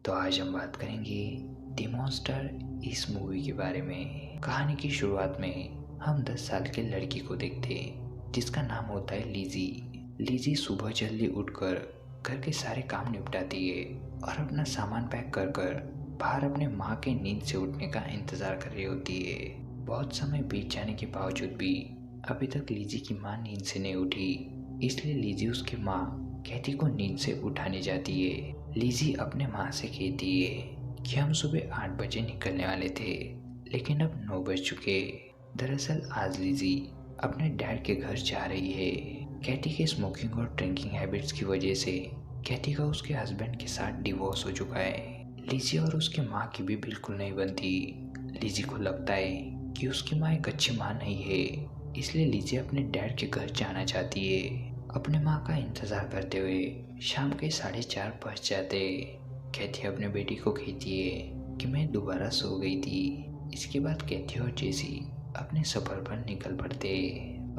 तो आज हम बात करेंगे द मॉन्स्टर इस मूवी के बारे में। कहानी की शुरुआत में हम 10 साल के लड़की को देखते हैं जिसका नाम होता है लिजी। लिजी सुबह जल्दी उठकर घर के सारे काम निपटाती है और अपना सामान पैक कर कर बाहर अपने माँ के नींद से उठने का इंतजार कर रही होती है। बहुत समय बीत जाने के बावजूद भी अभी तक लिजी की माँ नींद से नहीं उठी, इसलिए लिजी उसकी माँ कैथी को नींद से उठाने जाती है। लिजी अपने माँ से कहती है कि हम सुबह 8 बजे निकलने वाले थे, लेकिन अब 9 बज चुके। दरअसल आज लिजी अपने डैड के घर जा रही है। कैथी के स्मोकिंग और ड्रिंकिंग हैबिट्स की वजह से कैथी का उसके हस्बैंड के साथ डिवोर्स हो चुका है। लिजी और उसकी माँ की भी बिल्कुल नहीं बनती। लिजी को लगता है कि उसकी माँ एक अच्छी माँ नहीं है, इसलिए लिजी अपने डैड के घर जाना चाहती है। अपने माँ का इंतज़ार करते हुए शाम के 4:30 बज जाते। कैथी अपने बेटी को कहती है कि मैं दोबारा सो गई थी। इसके बाद कैथी और जेसी अपने सफ़र पर निकल पड़ते।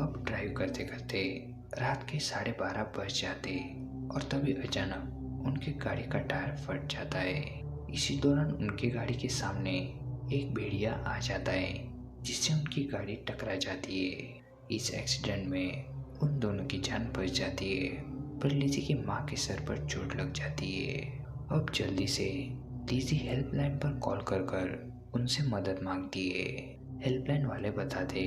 अब ड्राइव करते करते रात के 12:30 बज जाते और तभी अचानक उनकी गाड़ी का टायर फट जाता है। इसी दौरान उनकी गाड़ी के सामने एक भेड़िया आ जाता है जिससे उनकी गाड़ी टकरा जाती है। इस एक्सीडेंट में उन दोनों की जान बच जाती है, पर लिजी की माँ के सर पर चोट लग जाती है। अब जल्दी से लिजी हेल्पलाइन पर कॉल कर कर उनसे मदद मांगती है। हेल्पलाइन वाले बताते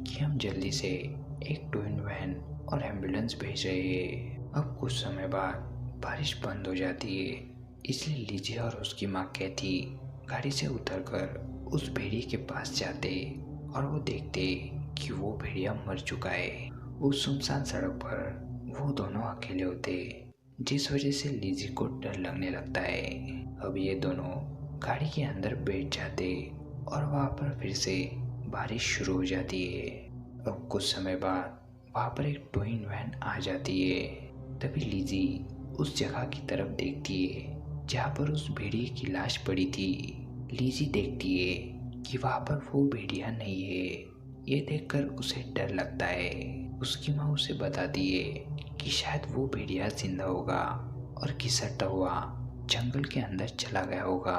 कि हम जल्दी से एक ट्विन वैन और एम्बुलेंस भेज रहे हैं। अब कुछ समय बाद बारिश बंद हो जाती है, इसलिए लिजी और उसकी माँ कैथी गाड़ी से उतरकर उस भेड़िए के पास जाते और वो देखते कि वो भेड़िया मर चुका है। उस सुनसान सड़क पर वो दोनों अकेले होते, जिस वजह से लिजी को डर लगने लगता है। अब ये दोनों गाड़ी के अंदर बैठ जाते और वहाँ पर फिर से बारिश शुरू हो जाती है। अब कुछ समय बाद वहाँ पर एक ट्विन वैन आ जाती है। तभी लिजी उस जगह की तरफ देखती है जहाँ पर उस भेड़िए की लाश पड़ी थी। लिजी देखती है कि वहाँ पर वो भेड़िया नहीं है। ये देखकर उसे डर लगता है। उसकी माँ उसे बताती है कि शायद वो भेड़िया जिंदा होगा और घिसटता हुआ जंगल के अंदर चला गया होगा।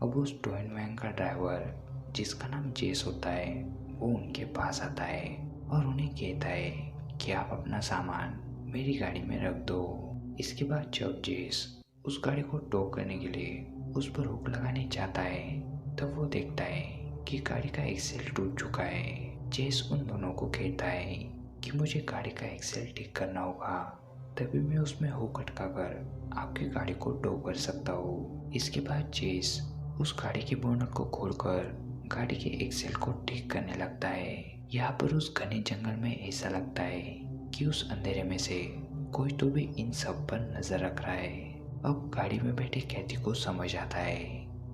अब उस ट्विन वैन का ड्राइवर जिसका नाम जेस होता है वो उनके पास आता है और उन्हें कहता है कि आप अपना सामान मेरी गाड़ी में रख दो। इसके बाद जब जेस उस गाड़ी को टो करने के लिए उस पर हुक लगाने जाता है तब वो देखता है कि गाड़ी का एक्सेल टूट चुका है। जेस उन दोनों को कहता है कि मुझे गाड़ी का एक्सेल ठीक करना होगा, तभी मैं उसमें हुक अटका कर आपकी गाड़ी को टो कर सकता हूँ। इसके बाद जेस उस गाड़ी के बोनट को खोलकर गाड़ी के एक्सेल को ठीक करने लगता है। यहाँ पर उस घने जंगल में ऐसा लगता है कि उस अंधेरे में से कोई तो भी इन सब पर नजर रख रहा है। अब गाड़ी में बैठे कैथी को समझ आता है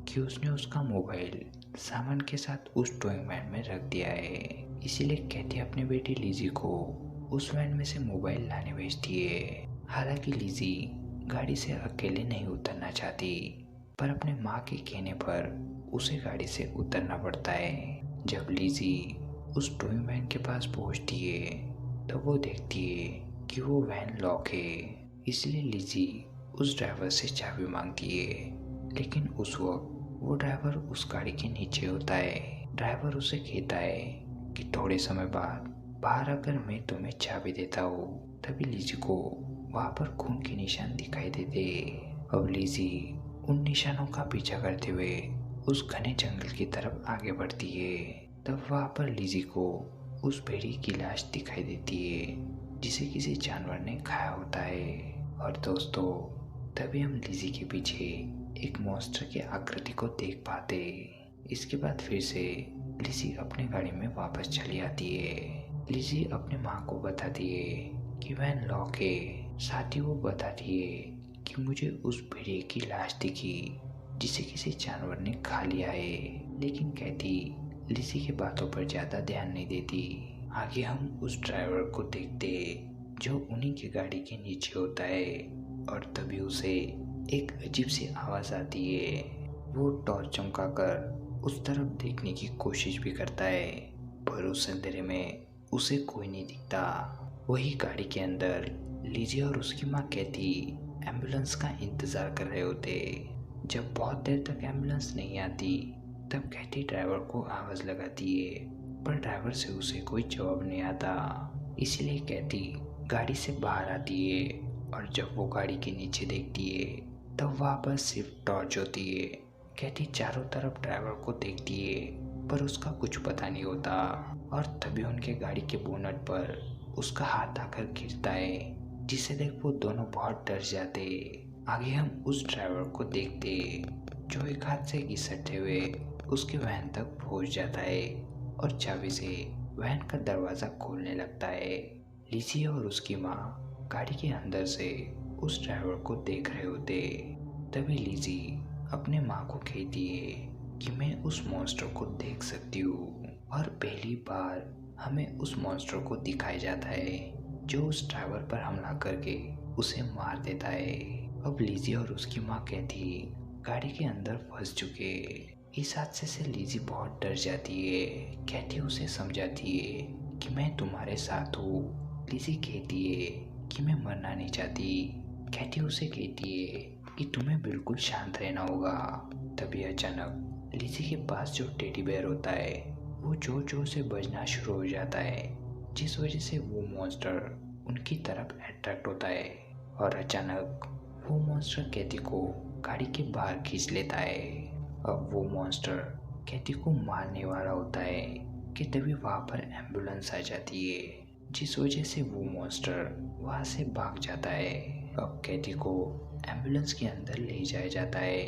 कि उसने उसका मोबाइल सामान के साथ उस टोइंग वैन में रख दिया है, इसीलिए कैथी अपनी बेटी लिजी को उस वैन में से मोबाइल लाने भेजती है। हालांकि लिजी गाड़ी से अकेले नहीं उतरना चाहती, पर अपने माँ के कहने पर उसे गाड़ी से उतरना पड़ता है। जब लिजी उस टोइंग वैन के पास पहुँचती है तब वो देखती है कि वो वैन लॉक है, इसलिए लिजी उस ड्राइवर से चाबी मांगती है, लेकिन उस वक्त वो ड्राइवर उस गाड़ी के नीचे होता है। ड्राइवर उसे कहता है कि थोड़े समय बाद बाहर आकर मैं तुम्हें चाबी देता हूँ। तभी लिजी को वहाँ पर खून के निशान दिखाई देते। अब लिजी उन निशानों का पीछा करते हुए उस घने जंगल की तरफ आगे बढ़ती है। तब वहाँ पर लिजी को उस भेड़िए की लाश दिखाई देती है जिसे किसी जानवर ने खाया होता है। और दोस्तों, तभी हम लिजी के पीछे एक मॉन्स्टर की आकृति को देख पाते। इसके बाद फिर से लिजी अपने गाड़ी में वापस चली आती है। लिजी अपने माँ को बताती है कि वैन लॉक है। साथ ही वो बताती है कि मुझे उस भेड़िए की लाश दिखी जिसे किसी जानवर ने खा लिया है, लेकिन कैथी लिजी की बातों पर ज़्यादा ध्यान नहीं देती। आगे हम उस ड्राइवर को देखते जो उन्हीं की गाड़ी के नीचे होता है और तभी उसे एक अजीब सी आवाज़ आती है। वो टॉर्च चमकाकर उस तरफ देखने की कोशिश भी करता है, पर उस अंधेरे में उसे कोई नहीं दिखता। वही गाड़ी के अंदर लिजी और उसकी माँ कैथी एम्बुलेंस का इंतज़ार कर रहे होते। जब बहुत देर तक एम्बुलेंस नहीं आती तब कैथी ड्राइवर को आवाज़ लगाती है, पर ड्राइवर से उसे कोई जवाब नहीं आता। इसलिए कैथी गाड़ी से बाहर आती है और जब वो गाड़ी के नीचे देखती है तब वहाँ पर सिर्फ टॉर्च होती है। कैथी चारों तरफ ड्राइवर को देखती है पर उसका कुछ पता नहीं होता और तभी उनके गाड़ी के बोनट पर उसका हाथ आकर गिरता है, जिसे देख वो दोनों बहुत डर जाते। आगे हम उस ड्राइवर को देखते जो एक हाथ से घिसटते हुए उसके वैन तक पहुंच जाता है और चाबी से वैन का दरवाज़ा खोलने लगता है। लिजी और उसकी माँ गाड़ी के अंदर से उस ड्राइवर को देख रहे होते। तभी लिजी अपने माँ को कहती है कि मैं उस मॉन्स्टर को देख सकती हूँ और पहली बार हमें उस मॉन्स्टर को दिखाया जाता है जो उस ड्राइवर पर हमला करके उसे मार देता है। अब लिजी और उसकी माँ कैथी गाड़ी के अंदर फंस चुके। इस हादसे से लिजी बहुत डर जाती है। कैथी उसे समझाती है कि मैं तुम्हारे साथ हूँ। लिजी कहती है कि मैं मरना नहीं चाहती। कैथी उसे कहती है कि तुम्हें बिल्कुल शांत रहना होगा। तभी अचानक लिजी के पास जो टेडी बेयर होता है वो जोर जोर से बजना शुरू हो जाता है, जिस वजह से वो मॉन्स्टर उनकी तरफ अट्रैक्ट होता है और अचानक वो मॉन्स्टर कैथी को गाड़ी के बाहर खींच लेता है। अब वो मॉन्स्टर कैथी को मारने वाला होता है कि तभी वहाँ पर एम्बुलेंस आ जाती है, जिस वजह से वो मॉन्स्टर वहाँ से भाग जाता है। अब कैथी को एम्बुलेंस के अंदर ले जाया जाता है।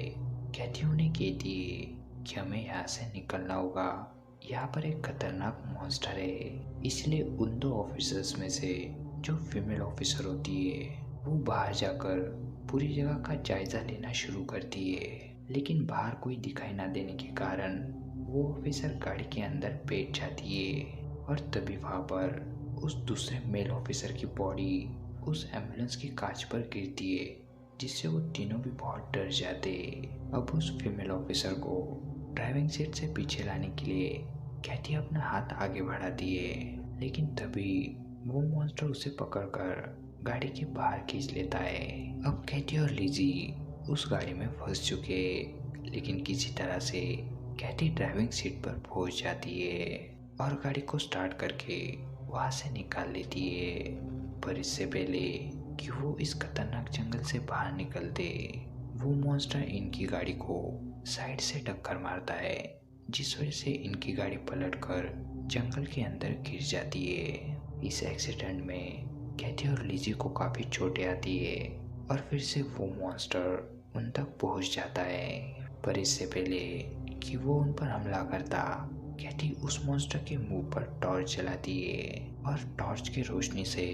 कैथी उन्हें कहती है कि हमें यहाँ से निकलना होगा, यहाँ पर एक खतरनाक मॉन्स्टर है। इसलिए उन दो ऑफिसर्स में से जो फीमेल ऑफिसर होती है वो बाहर जाकर पूरी जगह का जायजा लेना शुरू करती है, लेकिन बाहर कोई दिखाई ना देने के कारण वो ऑफिसर गाड़ी के अंदर बैठ जाती है और तभी वहाँ पर उस दूसरे मेल ऑफिसर की बॉडी उस एम्बुलेंस की कांच पर गिरती है, जिससे वो तीनों भी बहुत डर जाते। अब उस फीमेल ऑफिसर को ड्राइविंग सीट से पीछे लाने के लिए कैथी अपना हाथ आगे बढ़ाती है, लेकिन तभी वो मॉन्स्टर उसे पकड़कर गाड़ी के बाहर खींच लेता है। अब कैथी और लिजी उस गाड़ी में फंस चुके, लेकिन किसी तरह से कैथी ड्राइविंग सीट पर पहुंच जाती है और गाड़ी को स्टार्ट करके वहाँ से निकाल लेती है। पर इससे पहले कि वो इस खतरनाक जंगल से बाहर निकलते, वो मॉन्स्टर इनकी गाड़ी को साइड से टक्कर मारता है, जिस वजह से इनकी गाड़ी पलटकर जंगल के अंदर गिर जाती है। इस एक्सीडेंट में कैथी और लिजी को काफ़ी चोटें आती है और फिर से वो मॉन्स्टर उन तक पहुंच जाता है। पर इससे पहले कि वो उन पर हमला करता, कैथी उस मॉन्स्टर के मुंह पर टॉर्च जलाती है और टॉर्च की रोशनी से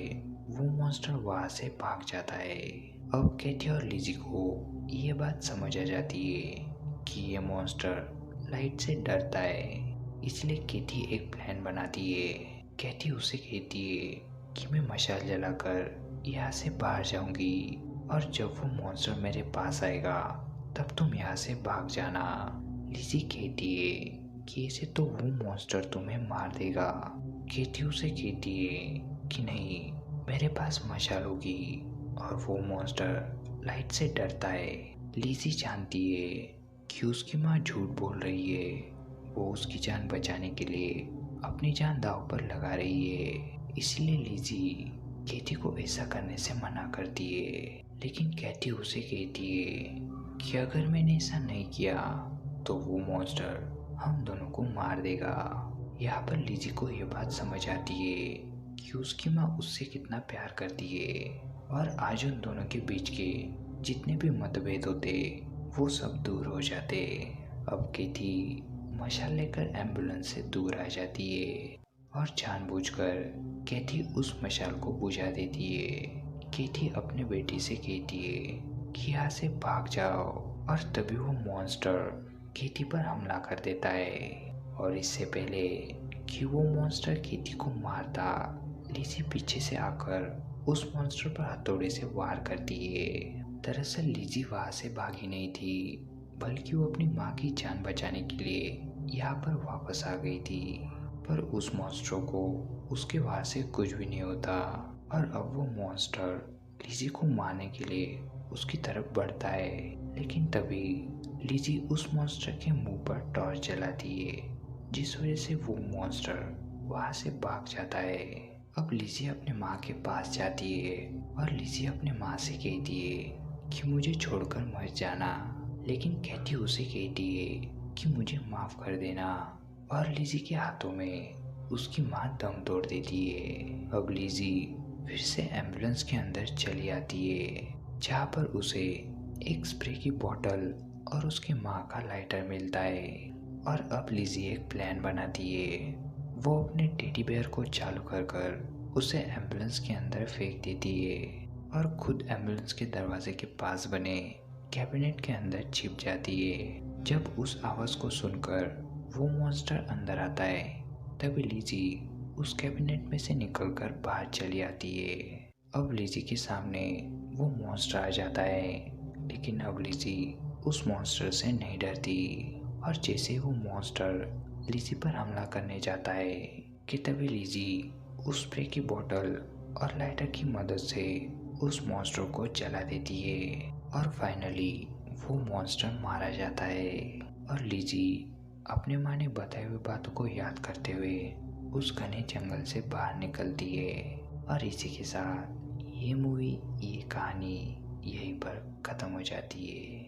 वो मॉन्स्टर वहाँ से भाग जाता है। अब कैथी और लिजी को ये बात समझ आ जाती है कि ये मॉन्स्टर लाइट से डरता है, इसलिए कैथी एक प्लान बनाती है। कैथी उसे कहती है कि मैं मशाल जलाकर यहाँ से बाहर जाऊंगी और जब वो मॉन्स्टर मेरे पास आएगा तब तुम यहाँ से भाग जाना। लिजी कहती है कि ऐसे तो वो मॉन्स्टर तुम्हें मार देगा। कैथी उसे कहती है कि नहीं, मेरे पास मशाल होगी और वो मॉन्स्टर लाइट से डरता है। लिजी जानती है कि उसकी माँ झूठ बोल रही है, वो उसकी जान बचाने के लिए अपनी जान दांव पर लगा रही है। इसलिए लिजी कैथी को ऐसा करने से मना करती है, लेकिन कैथी उसे कहती है कि अगर मैंने ऐसा नहीं किया तो वो मॉन्स्टर हम दोनों को मार देगा। यहाँ पर लिजी को ये बात समझ आती है कि उसकी माँ उससे कितना प्यार करती है और आज उन दोनों के बीच के जितने भी मतभेद होते वो सब दूर हो जाते। अब कैथी मशाल लेकर एम्बुलेंस से दूर आ जाती है और जानबूझकर कैथी उस मशाल को बुझा देती है। कैथी अपने बेटी से कहती है कि यहाँ से भाग जाओ और तभी वो मॉन्स्टर कैथी पर हमला कर देता है। और इससे पहले कि वो मॉन्स्टर कैथी को मारता, लिजी पीछे से आकर उस मॉन्स्टर पर हथौड़े से वार करती है। दरअसल लिजी वहाँ से भागी नहीं थी, बल्कि वो अपनी माँ की जान बचाने के लिए यहाँ पर वापस आ गई थी। पर उस मॉन्स्टर को उसके वहाँ से कुछ भी नहीं होता और अब वो मॉन्स्टर लिजी को मारने के लिए उसकी तरफ बढ़ता है, लेकिन तभी लिजी उस मॉन्स्टर के मुंह पर टॉर्च जलाती है, जिस वजह से वो मॉन्स्टर वहां से भाग जाता है। अब लिजी अपने माँ के पास जाती है और लिजी अपने माँ से कहती है कि मुझे छोड़कर मत जाना, लेकिन कैथी उसे कहती है कि मुझे माफ कर देना, और लिजी के हाथों में उसकी माँ दम तोड़ देती है। अब लिजी फिर से एम्बुलेंस के अंदर चली आती है, जहाँ पर उसे एक स्प्रे की बोतल और उसकी माँ का लाइटर मिलता है। और अब लिजी एक प्लान बनाती है। वो अपने टेडी बेयर को चालू कर उसे एम्बुलेंस के अंदर फेंक देती है और खुद एम्बुलेंस के दरवाजे के पास बने कैबिनेट के अंदर छिप जाती है। जब उस आवाज को सुनकर वो मॉन्स्टर अंदर आता है, तभी लिजी उस कैबिनेट में से निकलकर बाहर चली आती है। अब लिजी के सामने वो मॉन्स्टर आ जाता है, लेकिन अब लिजी उस मॉन्स्टर से नहीं डरती। और जैसे वो मॉन्स्टर लिजी पर हमला करने जाता है कि तभी लिजी उस स्प्रे की बोतल और लाइटर की मदद से उस मॉन्स्टर को जला देती है और फाइनली वो मॉन्स्टर मारा जाता है। और लिजी अपने माँ ने बताए हुए बातों को याद करते हुए उस घने जंगल से बाहर निकलती है। और इसी के साथ ये मूवी, ये कहानी यहीं पर ख़त्म हो जाती है।